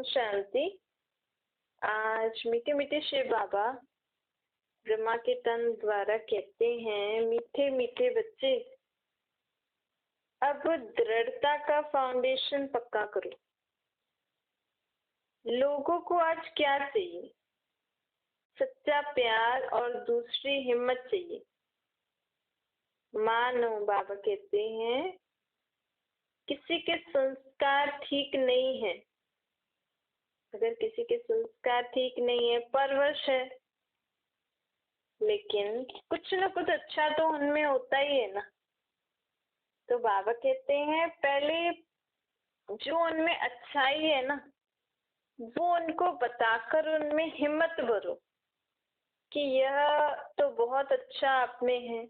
शांति। आज मीठे मीठे शिव बाबा ब्रह्मा के तन द्वारा कहते हैं, मीठे मीठे बच्चे अब दृढ़ता का फाउंडेशन पक्का करो। लोगों को आज क्या चाहिए? सच्चा प्यार और दूसरी हिम्मत चाहिए। मानो बाबा कहते हैं, किसी के संस्कार ठीक नहीं है। अगर किसी के संस्कार ठीक नहीं है, परवश है, लेकिन कुछ न कुछ अच्छा तो उनमें होता ही है ना। तो बाबा कहते हैं, पहले जो उनमें अच्छाई है ना, वो उनको बताकर उनमें हिम्मत भरो कि यह तो बहुत अच्छा आप में है,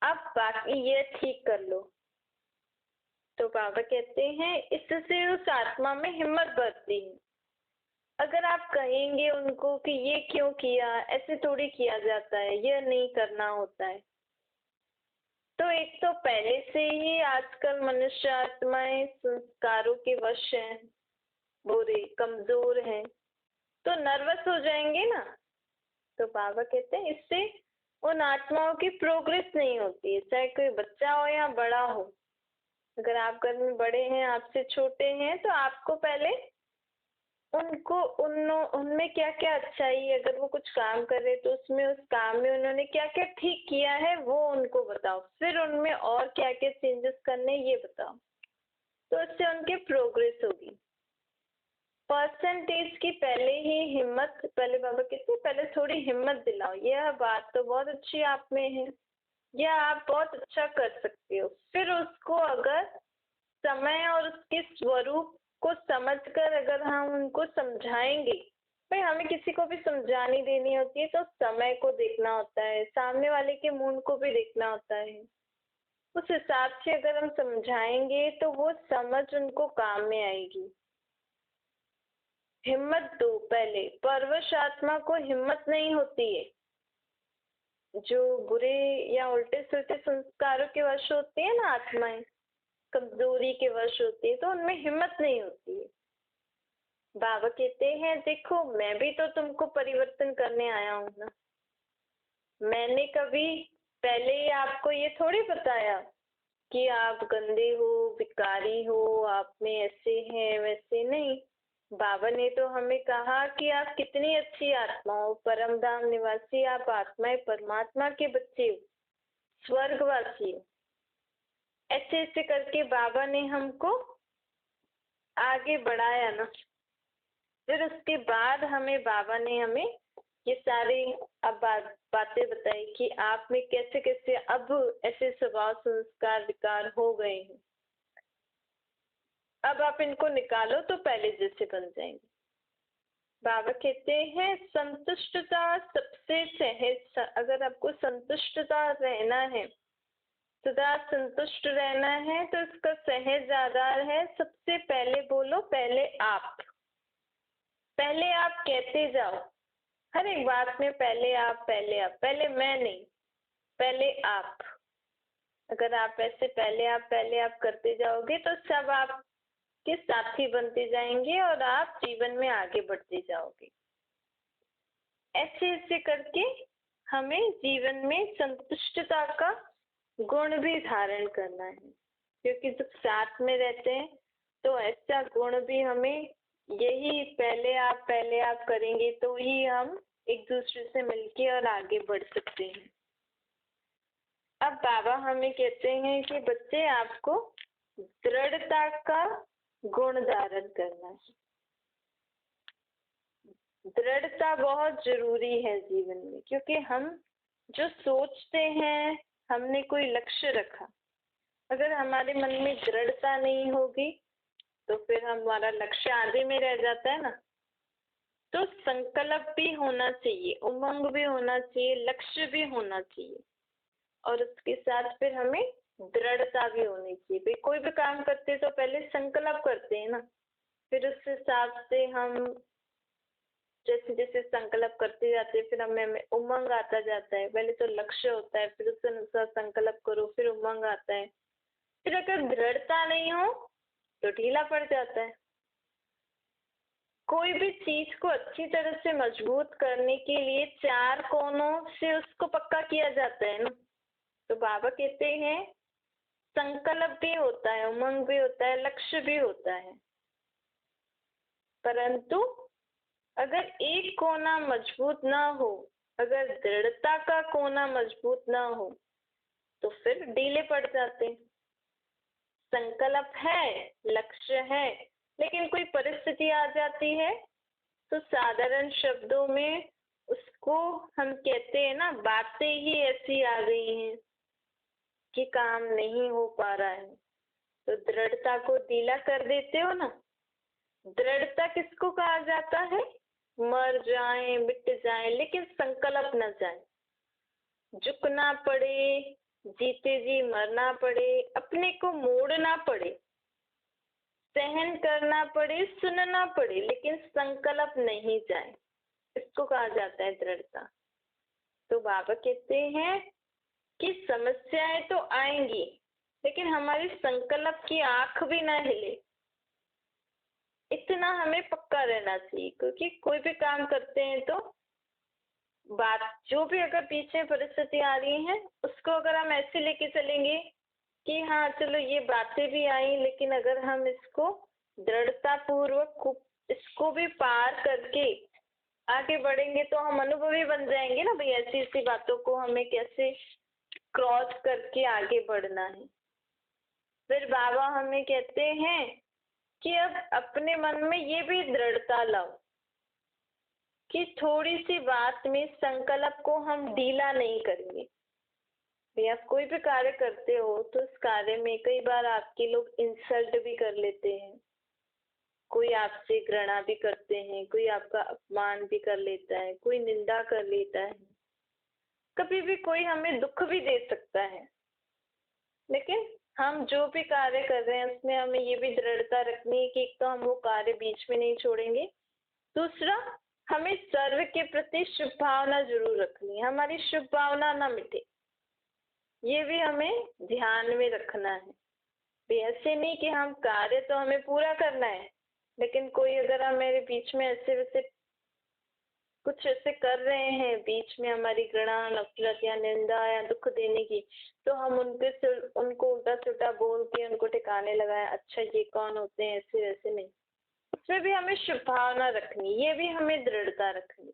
अब बाकी ये ठीक कर लो। तो बाबा कहते हैं, इससे उस आत्मा में हिम्मत बढ़ती है। अगर आप कहेंगे उनको कि ये क्यों किया, ऐसे थोड़ी किया जाता है, यह नहीं करना होता है, तो एक तो पहले से ही आजकल मनुष्य आत्माएं संस्कारों के वश हैं, बुरे कमजोर हैं, तो नर्वस हो जाएंगे ना। तो बाबा कहते हैं, इससे उन आत्माओं की प्रोग्रेस नहीं होती है, चाहे कोई बच्चा हो या बड़ा हो। अगर आप घर में बड़े हैं, आपसे छोटे हैं, तो आपको पहले उनको उनमें क्या क्या अच्छाई है, अगर वो कुछ काम कर रहे तो उसमें उस काम में उन्होंने क्या क्या ठीक किया है वो उनको बताओ। फिर उनमें और क्या क्या चेंजेस करने ये बताओ, तो इससे उनकी प्रोग्रेस होगी। परसेंटेज की पहले ही हिम्मत, पहले बाबा कहते हैं, पहले थोड़ी हिम्मत दिलाओ। यह बात तो बहुत अच्छी आप में है, यह आप बहुत अच्छा कर सकते हो। फिर उसको अगर समय और उसके स्वरूप को समझकर अगर हम उनको समझाएंगे, भाई हमें किसी को भी समझानी देनी होती है तो समय को देखना होता है, सामने वाले के मूड को भी देखना होता है। उस हिसाब से अगर हम समझाएंगे तो वो समझ उनको काम में आएगी। हिम्मत दो पहले। परवश आत्मा को हिम्मत नहीं होती है। जो बुरे या उल्टे सुलटे संस्कारों के वश होती है ना आत्माएं, कमजोरी के वश होती है, तो उनमें हिम्मत नहीं होती है। बाबा कहते हैं, देखो मैं भी तो तुमको परिवर्तन करने आया हूं ना। मैंने कभी पहले ही आपको ये थोड़ी बताया कि आप गंदे हो, विकारी हो, आप में ऐसे हैं वैसे नहीं। बाबा ने तो हमें कहा कि आप कितनी अच्छी आत्मा हो, परम धाम निवासी आप आत्माएं परमात्मा के बच्चे हो, स्वर्गवासी हो। ऐसे ऐसे करके बाबा ने हमको आगे बढ़ाया ना। फिर उसके बाद बाबा ने हमें ये सारी अब बातें बताई कि आप में कैसे कैसे अब ऐसे स्वभाव संस्कार विकार हो गए हैं, अब आप इनको निकालो तो पहले जैसे बन जाएंगे। बाबा कहते हैं, संतुष्टता सबसे सहज। अगर आपको संतुष्टता रहना है, सदा संतुष्ट रहना है, तो इसका सहज आधार है, सबसे पहले बोलो पहले आप। पहले आप कहते जाओ हर एक बात में, पहले आप, पहले आप, पहले मैं नहीं, पहले आप। अगर आप ऐसे पहले आप करते जाओगे तो सब आपके साथी बनते जाएंगे और आप जीवन में आगे बढ़ते जाओगे। ऐसे ऐसे करके हमें जीवन में संतुष्टता का गुण भी धारण करना है, क्योंकि जब साथ में रहते हैं तो ऐसा गुण भी हमें, यही पहले आप करेंगे तो ही हम एक दूसरे से मिलके और आगे बढ़ सकते हैं। अब बाबा हमें कहते हैं कि बच्चे आपको दृढ़ता का गुण धारण करना है। दृढ़ता बहुत जरूरी है जीवन में, क्योंकि हम जो सोचते हैं, हमने कोई लक्ष्य रखा, अगर हमारे मन में दृढ़ता नहीं होगी तो फिर हमारा लक्ष्य आधे में रह जाता है ना। तो संकल्प भी होना चाहिए, उमंग भी होना चाहिए, लक्ष्य भी होना चाहिए, और उसके साथ फिर हमें दृढ़ता भी होनी चाहिए। भाई कोई भी काम करते तो पहले संकल्प करते हैं ना, फिर उस हिसाब से हम जैसे जैसे संकल्प करते जाते हैं, फिर हमें उमंग आता जाता है। पहले तो लक्ष्य होता है, फिर उसके अनुसार संकल्प करो, फिर उमंग आता है। फिर अगर दृढ़ता नहीं हो तो ढीला पड़ जाता है। कोई भी चीज को अच्छी तरह से मजबूत करने के लिए 4 कोनों से उसको पक्का किया जाता है ना। तो बाबा कहते हैं संकल्प भी होता है, उमंग भी होता है, लक्ष्य भी होता है, परंतु अगर एक कोना मजबूत ना हो, अगर दृढ़ता का कोना मजबूत ना हो तो फिर ढीले पड़ जाते हैं। संकल्प है, लक्ष्य है, लेकिन कोई परिस्थिति आ जाती है तो साधारण शब्दों में उसको हम कहते हैं ना, बातें ही ऐसी आ गई हैं कि काम नहीं हो पा रहा है, तो दृढ़ता को ढीला कर देते हो ना। दृढ़ता किसको कहा जाता है? मर जाए मिट जाए लेकिन संकल्प न जाए, झुकना पड़े, जीते जी मरना पड़े, अपने को मोड़ना पड़े, सहन करना पड़े, सुनना पड़े, लेकिन संकल्प नहीं जाए, इसको कहा जाता है दृढ़ता। तो बाबा कहते हैं कि समस्याएं तो आएंगी लेकिन हमारी संकल्प की आंख भी ना हिले, इतना हमें पक्का रहना चाहिए। क्योंकि कोई भी काम करते हैं तो बात जो भी अगर पीछे परिस्थिति आ रही है उसको अगर हम ऐसे लेके चलेंगे कि हाँ चलो ये बातें भी आई, लेकिन अगर हम इसको दृढ़ता पूर्वक इसको भी पार करके आगे बढ़ेंगे तो हम अनुभवी बन जाएंगे ना भाई, ऐसी ऐसी बातों को हमें कैसे क्रॉस करके आगे बढ़ना है। फिर बाबा हमें कहते हैं कि अब अपने मन में ये भी दृढ़ता लाओ कि थोड़ी सी बात में संकल्प को हम ढीला नहीं करेंगे। भैया आप कोई भी कार्य करते हो तो उस कार्य में कई बार आपके लोग इंसल्ट भी कर लेते हैं, कोई आपसे घृणा भी करते हैं, कोई आपका अपमान भी कर लेता है, कोई निंदा कर लेता है, कभी भी कोई हमें दुख भी दे सकता है। लेकिन हम जो भी कार्य कर रहे हैं उसमें हमें ये भी दृढ़ता रखनी है कि एक तो हम वो कार्य बीच में नहीं छोड़ेंगे, दूसरा हमें सर्व के प्रति शुभ भावना जरूर रखनी है, हमारी शुभ भावना ना मिटे, ये भी हमें ध्यान में रखना है। ऐसे नहीं कि हम कार्य तो हमें पूरा करना है लेकिन कोई अगर हमारे बीच में ऐसे वैसे कुछ ऐसे कर रहे हैं, बीच में हमारी घृणा नफरत या निंदा या दुख देने की, तो हम उनको उल्टा सुल्टा बोल के उनको ठिकाने लगाए, अच्छा ये कौन होते हैं, ऐसे वैसे नहीं। उसमें भी हमें शुभ भावना रखनी, ये भी हमें दृढ़ता रखनी।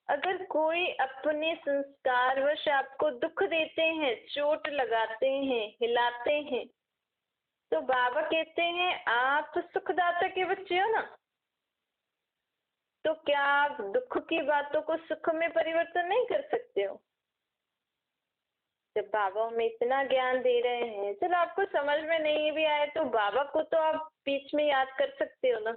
अगर कोई अपने संस्कारवश आपको दुख देते हैं, चोट लगाते हैं, हिलाते हैं, तो बाबा कहते हैं आप सुखदाता के बच्चे हो ना, तो क्या आप दुख की बातों को सुख में परिवर्तन नहीं कर सकते हो? जब बाबा हमें इतना ज्ञान दे रहे हैं, चलो आपको समझ में नहीं भी आए तो बाबा को तो आप बीच में याद कर सकते हो ना,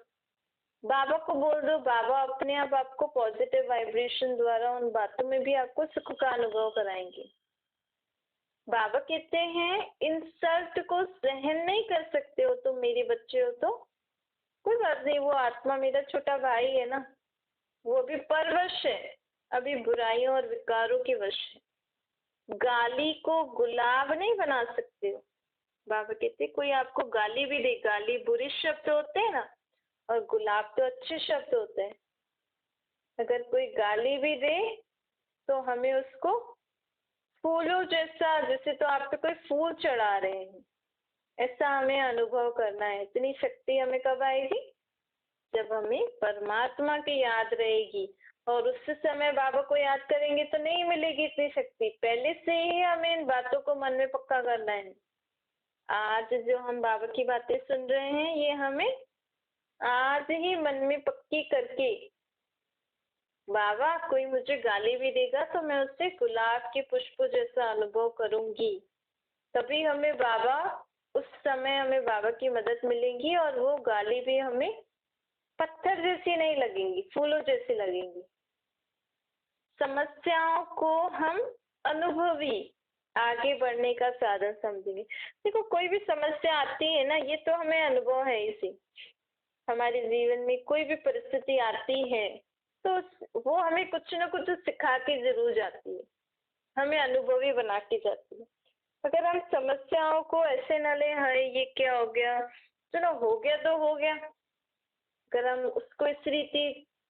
बाबा को बोल दो, बाबा अपने आप आपको पॉजिटिव वाइब्रेशन द्वारा उन बातों में भी आपको सुख का अनुभव कराएंगे। बाबा कहते हैं इंसल्ट को सहन नहीं कर सकते हो तो मेरे बच्चे हो तो कोई बात नहीं, वो आत्मा मेरा छोटा भाई है ना, वो अभी परवश है, अभी बुराइयों और विकारों के वश है। गाली को गुलाब नहीं बना सकते हो। बाबा कहते कोई आपको गाली भी दे, गाली बुरे शब्द होते हैं ना, और गुलाब तो अच्छे शब्द होते हैं। अगर कोई गाली भी दे तो हमें उसको फूलों जैसा, जैसे तो आप पे कोई फूल चढ़ा रहे हैं, ऐसा हमें अनुभव करना है। इतनी शक्ति हमें कब आएगी? जब हमें परमात्मा की याद रहेगी, और उस समय बाबा को याद करेंगे तो नहीं मिलेगी इतनी शक्ति, पहले से ही हमें इन बातों को मन में पक्का करना है। आज जो हम बाबा की बातें सुन रहे हैं ये हमें आज ही मन में पक्की करके, बाबा कोई मुझे गाली भी देगा तो मैं उससे गुलाब के पुष्प जैसा अनुभव करूंगी, तभी हमें बाबा, उस समय हमें बाबा की मदद मिलेगी और वो गाली भी हमें पत्थर जैसी नहीं लगेंगी, फूलों जैसी लगेंगी। समस्याओं को हम अनुभवी आगे बढ़ने का साधन समझेंगे। देखो कोई भी समस्या आती है ना, ये तो हमें अनुभव है इसी, हमारे जीवन में कोई भी परिस्थिति आती है तो वो हमें कुछ ना कुछ सिखा के जरूर जाती है, हमें अनुभवी बना के जाती है। अगर हम समस्याओं को ऐसे न ले, हाय ये क्या हो गया, चलो हो गया तो हो गया, अगर हम उसको इस रीति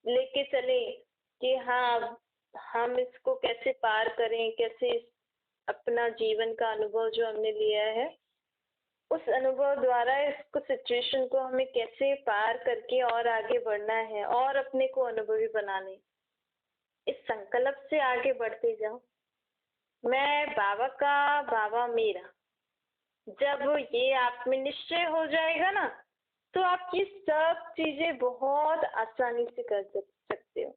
लेके चले कि हाँ हम इसको कैसे पार करें, कैसे अपना जीवन का अनुभव जो हमने लिया है उस अनुभव द्वारा इसको सिचुएशन को हमें कैसे पार करके और आगे बढ़ना है और अपने को अनुभवी बनाने, इस संकल्प से आगे बढ़ते जाओ। मैं बाबा का, बाबा मेरा, जब ये आप में निश्चय हो जाएगा ना तो आप ये सब चीजें बहुत आसानी से कर सकते हो,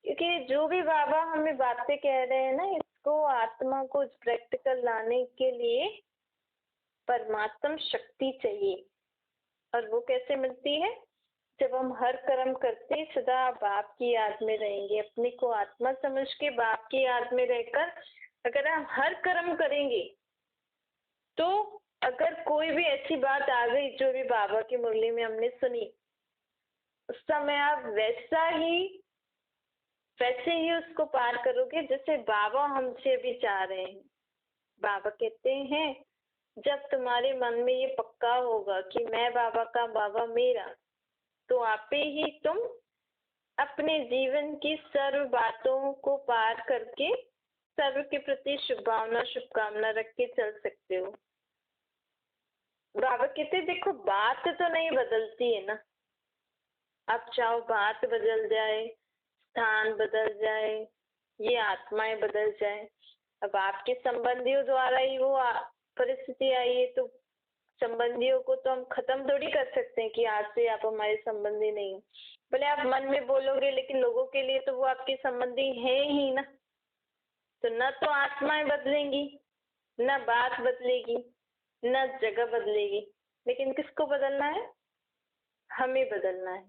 क्योंकि जो भी बाबा हमें बातें कह रहे हैं ना, इसको आत्मा को प्रैक्टिकल लाने के लिए परमात्म शक्ति चाहिए। और वो कैसे मिलती है? जब हम हर कर्म करते सदा बाप की याद में रहेंगे, अपने को आत्मा समझ के बाप की याद में रहकर अगर हम हर कर्म करेंगे तो अगर कोई भी ऐसी बात आ गई जो भी बाबा की मुरली में हमने सुनी, उस समय आप वैसे ही उसको पार करोगे जैसे बाबा हमसे भी चाह रहे हैं। बाबा कहते हैं जब तुम्हारे मन में ये पक्का होगा कि मैं बाबा का, बाबा मेरा, तो आपे ही तुम अपने जीवन की सर्व बातों को पार करके सर्व के प्रति शुभकामना रख के चल सकते हो। बाबा कहते देखो बात तो नहीं बदलती है ना, आप चाहो बात बदल जाए, स्थान बदल जाए, ये आत्माएं बदल जाए। अब आपके संबंधियों द्वारा ही वो परिस्थिति आई है तो संबंधियों को तो हम खत्म थोड़ी कर सकते हैं कि आज से आप हमारे संबंधी नहीं हो। भले आप मन में बोलोगे लेकिन लोगों के लिए तो वो आपके संबंधी है ही ना। तो न तो आत्माएं बदलेंगी, न बात बदलेगी, न जगह बदलेगी, लेकिन किसको बदलना है? हमें बदलना है,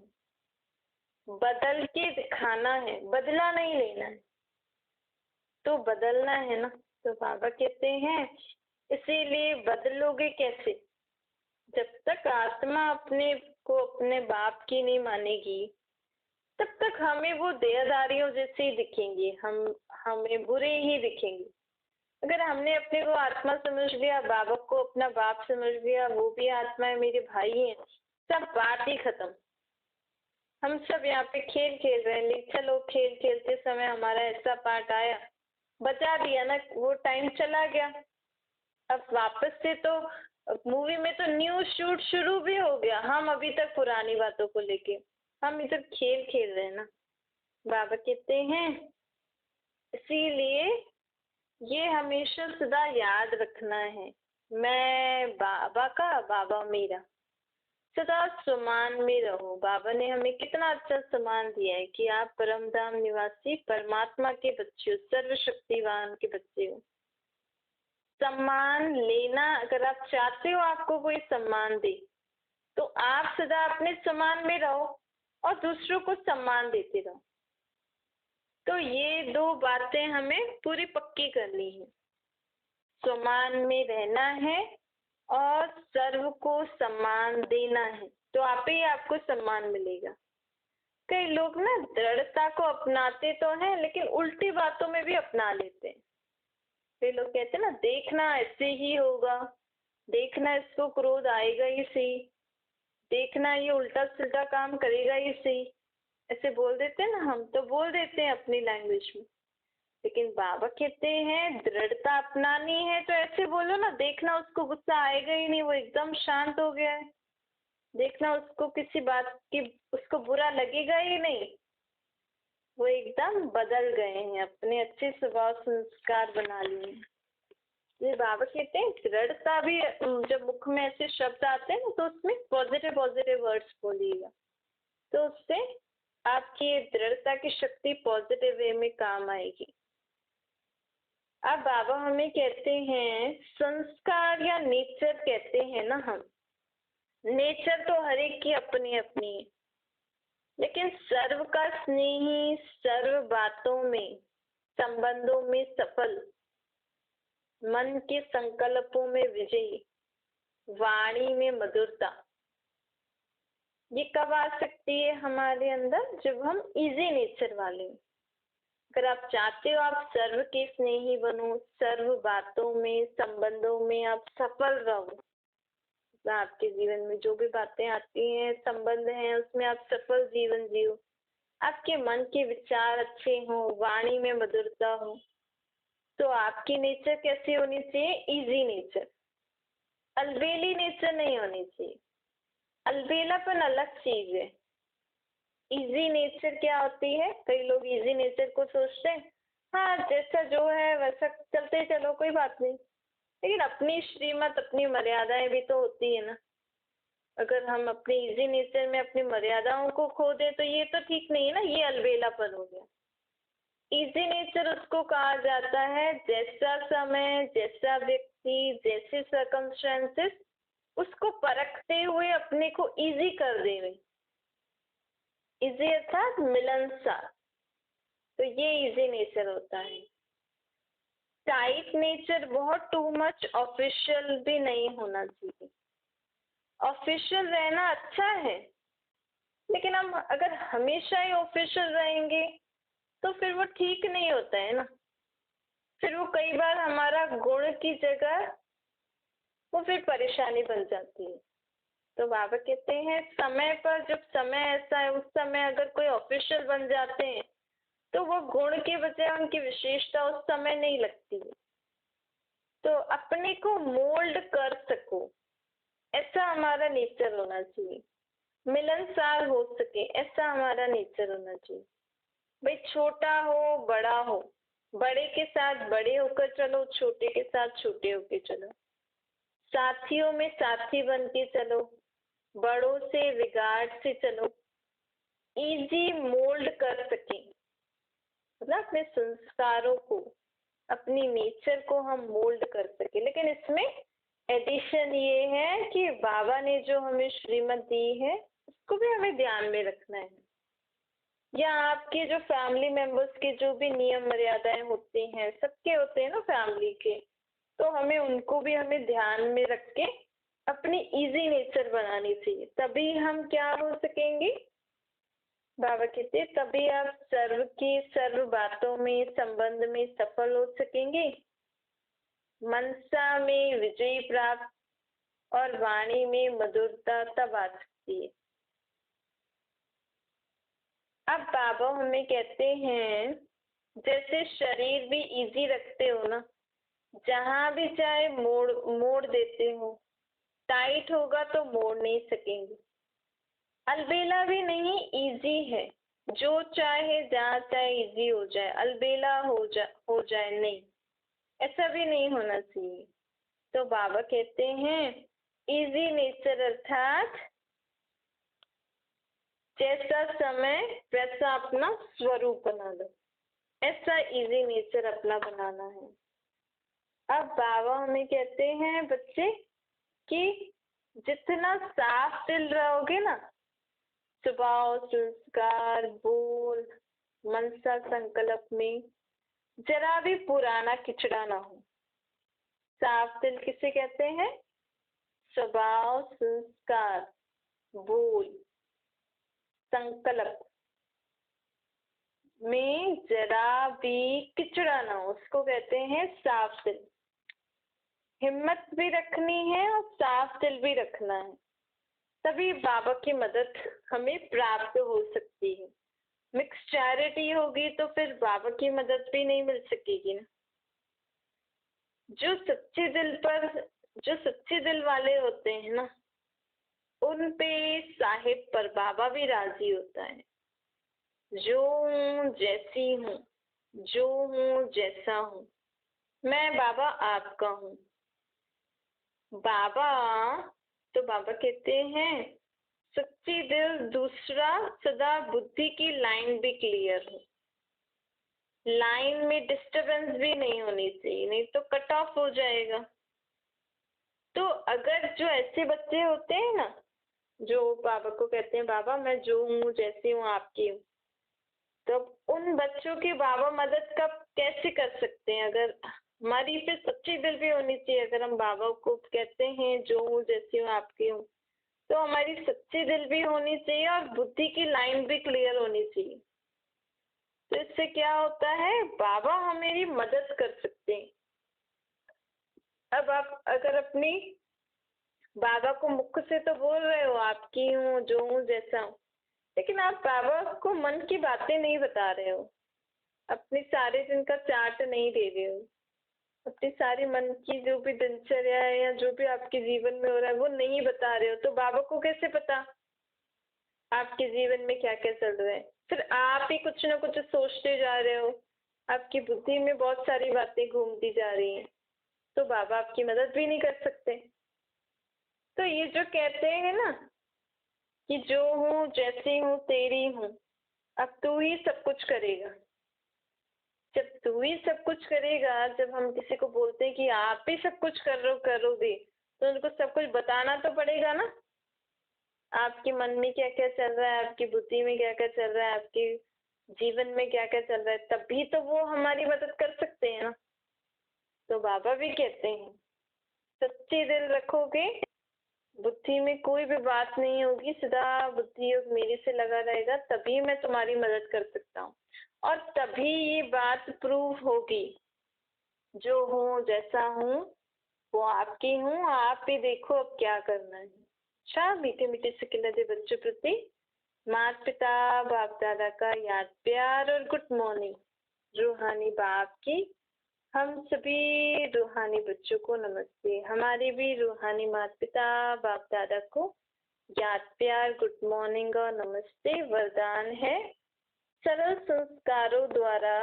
बदल के दिखाना है, बदला नहीं लेना है, तो बदलना है ना। तो बाबा कहते हैं इसीलिए बदलोगे कैसे? जब तक आत्मा अपने को अपने बाप की नहीं मानेगी तब तक हमें वो देहधारियों जैसे ही दिखेंगे, हमें बुरे ही दिखेंगे। अगर हमने अपने को आत्मा समझ लिया, बाबा को अपना बाप समझ लिया, वो भी आत्मा है, मेरे भाई हैं, सब बात ही खत्म। हम सब यहाँ पे खेल खेल रहे हैं, चलो खेल खेलते समय हमारा ऐसा पार्ट आया, बचा दिया ना, वो टाइम चला गया। अब वापस से तो मूवी में तो न्यू शूट शुरू भी हो गया, हम अभी तक पुरानी बातों को लेके हम इधर खेल खेल रहे हैं ना। बाबा कहते हैं इसीलिए ये हमेशा सदा याद रखना है, मैं बाबा का, बाबा मेरा, सदा समान में रहो। बाबा ने हमें कितना अच्छा सम्मान दिया है कि आप परम धाम निवासी परमात्मा के बच्चे हो, सर्वशक्तिवान के बच्चे हो। सम्मान लेना, अगर आप चाहते हो आपको कोई सम्मान दे तो आप सदा अपने सम्मान में रहो और दूसरों को सम्मान देते रहो। तो ये दो बातें हमें पूरी पक्की करनी है, सम्मान में रहना है और सर्व को सम्मान देना है, तो आप ही आपको सम्मान मिलेगा। कई लोग ना दृढ़ता को अपनाते तो हैं लेकिन उल्टी बातों में भी अपना लेते हैं। कई लोग कहते हैं ना देखना ऐसे ही होगा, देखना इसको क्रोध आएगा ही सही, देखना ये उल्टा सीधा काम करेगा ही सही, ऐसे बोल देते हैं ना। हम तो बोल देते हैं अपनी लैंग्वेज में, लेकिन बाबा कहते हैं दृढ़ता अपनानी है तो ऐसे बोलो ना, देखना उसको गुस्सा आएगा ही नहीं, वो एकदम शांत हो गया है, देखना उसको किसी बात की उसको बुरा लगेगा ही नहीं, वो एकदम बदल गए हैं, अपने अच्छे स्वभाव संस्कार बना लिए। ये बाबा कहते हैं दृढ़ता भी, जब मुख में ऐसे शब्द आते हैं ना तो उसमें पॉजिटिव वर्ड्स बोलिएगा, तो उससे आपकी दृढ़ता की शक्ति पॉजिटिव वे में काम आएगी। अब बाबा हमें कहते हैं संस्कार या नेचर कहते हैं ना, हम नेचर तो हर एक की अपनी अपनी है, लेकिन सर्व का स्नेही, सर्व बातों में, संबंधों में सफल, मन के संकल्पों में विजयी, वाणी में मधुरता, ये कब आ सकती है हमारे अंदर? जब हम इजी नेचर वाले हैं। अगर आप चाहते हो आप सर्व के स्नेही बनो, सर्व बातों में, संबंधों में आप सफल रहो, आपके जीवन में जो भी बातें आती हैं, संबंध हैं, उसमें आप सफल जीवन जियो, आपके मन के विचार अच्छे हों, वाणी में मधुरता हो। तो आपकी नेचर कैसी होनी चाहिए? इजी नेचर, अलबेली नेचर नहीं होनी चाहिए। अलबेलापन अलग चीज है। इजी नेचर क्या होती है? कई लोग इजी नेचर को सोचते हैं हाँ जैसा जो है वैसा चलते चलो, कोई बात नहीं, लेकिन अपनी श्रीमत, अपनी मर्यादाएं भी तो होती है ना। अगर हम अपनी इजी नेचर में अपनी मर्यादाओं को खो दें तो ये तो ठीक नहीं है ना, ये अलबेलापन हो गया। इजी नेचर उसको कहा जाता है जैसा समय, जैसा व्यक्ति, जैसे सर्कमस्टेंसेस, उसको परखते हुए अपने को इजी कर देवे। इजी अर्थात मिलनसार, तो ये इजी नेचर होता है। टाइट नेचर बहुत टू मच ऑफिशियल भी नहीं होना चाहिए। ऑफिशियल रहना अच्छा है, लेकिन हम अगर हमेशा ही ऑफिशियल रहेंगे तो फिर वो ठीक नहीं होता है ना। फिर वो कई बार हमारा गुण की जगह वो फिर परेशानी बन जाती है। तो बाबा कहते हैं समय पर, जब समय ऐसा है उस समय अगर कोई ऑफिशियल बन जाते हैं तो वो गुण के बजाय उनकी विशेषता उस समय नहीं लगती है। तो अपने को मोल्ड कर सको, ऐसा हमारा नेचर होना चाहिए। मिलनसार हो सके, ऐसा हमारा नेचर होना चाहिए। भाई छोटा हो बड़ा हो, बड़े के साथ बड़े होकर चलो, छोटे के साथ छोटे होकर चलो, साथियों में साथी बन के चलो, बड़ों से रिगार्ड से चलो, इजी मोल्ड कर सके, मतलब अपने संस्कारों को, अपनी नेचर को हम मोल्ड कर सके। लेकिन इसमें एडिशन ये है कि बाबा ने जो हमें श्रीमत दी है उसको भी हमें ध्यान में रखना है। या आपके जो फैमिली मेंबर्स के जो भी नियम मर्यादाएं होते हैं, सबके होते हैं ना फैमिली के, तो हमें उनको भी हमें ध्यान में रख के अपनी इजी नेचर बनानी चाहिए। तभी हम क्या हो सकेंगे? बाबा कहते तभी आप सर्व की सर्व बातों में, संबंध में सफल हो सकेंगे, मनसा में विजय प्राप्त और वाणी में मधुरता तब आ सकती है। अब बाबा हमें कहते हैं जैसे शरीर भी इजी रखते हो ना, जहां भी चाहे मोड़ मोड़ देते हो, टाइट होगा तो मोड़ नहीं सकेंगे। अलबेला भी नहीं, इजी है, जो चाहे जहाँ चाहे इजी हो जाए, अलबेला हो जाए नहीं, ऐसा भी नहीं होना चाहिए। तो बाबा कहते हैं इजी नेचर अर्थात जैसा समय वैसा अपना स्वरूप बना लो, ऐसा इजी नेचर अपना बनाना है। अब बाबा हमें कहते हैं बच्चे कि जितना साफ दिल रहोगे ना, स्वभाव, संस्कार, बोल, मनसा, संकल्प में जरा भी पुराना किचड़ा ना हो। साफ दिल किसे कहते हैं? स्वभाव, संस्कार, बोल, संकल्प में जरा भी किचड़ा ना हो, उसको कहते हैं साफ दिल। हिम्मत भी रखनी है और साफ दिल भी रखना है, तभी बाबा की मदद हमें प्राप्त हो सकती है। मिक्स चैरिटी होगी तो फिर बाबा की मदद भी नहीं मिल सकेगी ना। जो सच्चे दिल वाले होते हैं ना, उन पे साहिब पर बाबा भी राजी होता है। जो हूँ जैसी हूँ, जो हूँ जैसा हूँ, मैं बाबा आपका हूँ। बाबा तो बाबा कहते हैं सच्ची दिल, दूसरा सदा बुद्धि की लाइन भी क्लियर हो, लाइन में डिस्टरबेंस भी नहीं होनी चाहिए, नहीं तो कट ऑफ हो जाएगा। तो अगर जो ऐसे बच्चे होते हैं ना, जो बाबा को कहते हैं बाबा मैं जो हूँ जैसी हूँ आपकी हूँ, तो उन बच्चों की बाबा मदद कब कैसे कर सकते हैं? अगर हमारी फिर सच्ची दिल भी होनी चाहिए। अगर हम बाबा को कहते हैं जो हूँ जैसी हूँ आपकी हूँ, तो हमारी सच्ची दिल भी होनी चाहिए और बुद्धि की लाइन भी क्लियर होनी चाहिए। तो इससे क्या होता है? बाबा हमारी मदद कर सकते हैं। अब आप अगर अपनी बाबा को मुख से तो बोल रहे हो आपकी हूँ, जो हूँ, जैसा हूँ, लेकिन आप बाबा को मन की बातें नहीं बता रहे हो, अपने सारे दिन का चार्ट नहीं दे रहे हो, अपनी सारी मन की जो भी दिनचर्या है या जो भी आपके जीवन में हो रहा है वो नहीं बता रहे हो, तो बाबा को कैसे पता आपके जीवन में क्या क्या चल रहा है? फिर आप ही कुछ ना कुछ सोचते जा रहे हो, आपकी बुद्धि में बहुत सारी बातें घूमती जा रही हैं, तो बाबा आपकी मदद भी नहीं कर सकते। तो ये जो कहते हैं ना कि जो हूँ जैसी हूँ तेरी हूँ, अब तू ही सब कुछ करेगा। जब तू ही सब कुछ करेगा, जब हम किसी को बोलते हैं कि आप ही सब कुछ करोगे, तो उनको सब कुछ बताना तो पड़ेगा ना, आपके मन में क्या क्या चल रहा है, आपकी बुद्धि में क्या क्या चल रहा है, आपके जीवन में क्या क्या चल रहा है, तभी तो वो हमारी मदद कर सकते हैं ना। तो बाबा भी कहते हैं सच्चे दिल रखोगे, बुद्धि में कोई भी बात नहीं होगी, सदा बुद्धि योग मेरे से लगा रहेगा, तभी मैं तुम्हारी मदद कर सकता हूँ, और तभी ये बात प्रूव होगी, जो हूँ जैसा हूँ वो आपकी हूँ, आप ही देखो अब क्या करना है। अच्छा मीठे मीठे से खिलते बच्चों प्रति माता पिता बाप दादा का याद प्यार और गुड मॉर्निंग। रूहानी बाप की हम सभी रूहानी बच्चों को नमस्ते। हमारे भी रूहानी माता पिता बाप दादा को याद प्यार गुड मॉर्निंग और नमस्ते। वरदान है सरल संस्कारों द्वारा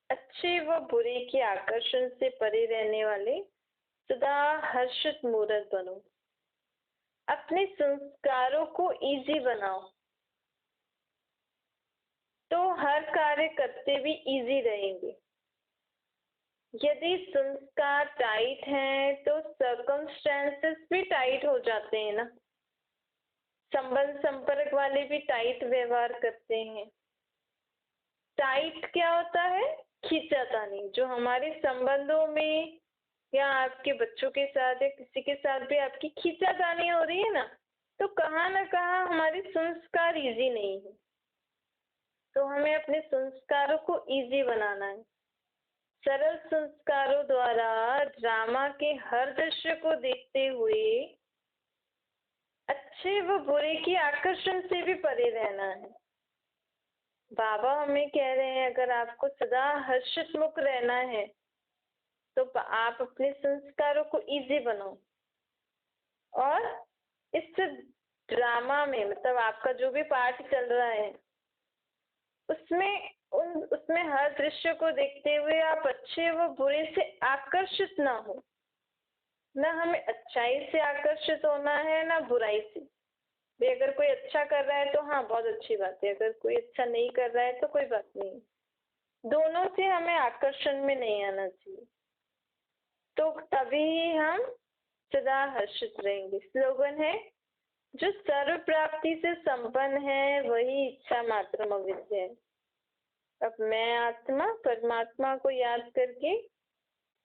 अच्छे व बुरे के आकर्षण से परे रहने वाले सदा हर्षित मूर्त बनो। अपने संस्कारों को इजी बनाओ, तो हर कार्य करते भी इजी रहेंगे। यदि संस्कार टाइट हैं तो सर्कमस्टेंसेस भी टाइट हो जाते हैं ना। संबंध संपर्क वाले भी टाइट व्यवहार करते हैं। टाइट क्या होता है? खींचातानी, जो हमारे संबंधों में या आपके बच्चों के साथ या किसी के साथ भी आपकी खींचातानी हो रही है ना, तो कहाँ ना कहाँ हमारे संस्कार इजी नहीं है। तो हमें अपने संस्कारों को इजी बनाना है। सरल संस्कारों द्वारा ड्रामा के हर दृश्य को देखते हुए अच्छे व बुरे की आकर्षण से भी परे रहना है। बाबा हमें कह रहे हैं अगर आपको सदा हर्षित मुख रहना है तो आप अपने संस्कारों को इजी बनाओ, और इस ड्रामा में मतलब आपका जो भी पार्ट चल रहा है उसमें हर दृश्य को देखते हुए आप अच्छे व बुरे से आकर्षित ना हो। ना हमें अच्छाई से आकर्षित होना है ना बुराई से। भी अगर कोई अच्छा कर रहा है तो हाँ बहुत अच्छी बात है, अगर कोई अच्छा नहीं कर रहा है तो कोई बात नहीं। दोनों से हमें आकर्षण में नहीं आना चाहिए, तो तभी हम सदा हर्षित रहेंगे। स्लोगन है जो सर्व प्राप्ति से संपन्न है वही इच्छा मात्र अविद्या है। अब मैं आत्मा परमात्मा को याद करके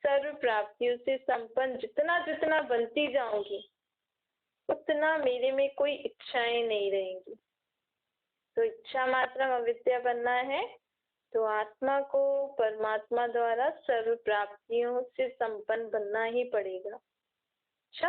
सर्व प्राप्तियों से संपन्न जितना जितना बनती जाऊंगी उतना मेरे में कोई इच्छाएं नहीं रहेंगी। तो इच्छा मात्र अविद्या बनना है तो आत्मा को परमात्मा द्वारा सर्व प्राप्तियों से संपन्न बनना ही पड़ेगा। अच्छा।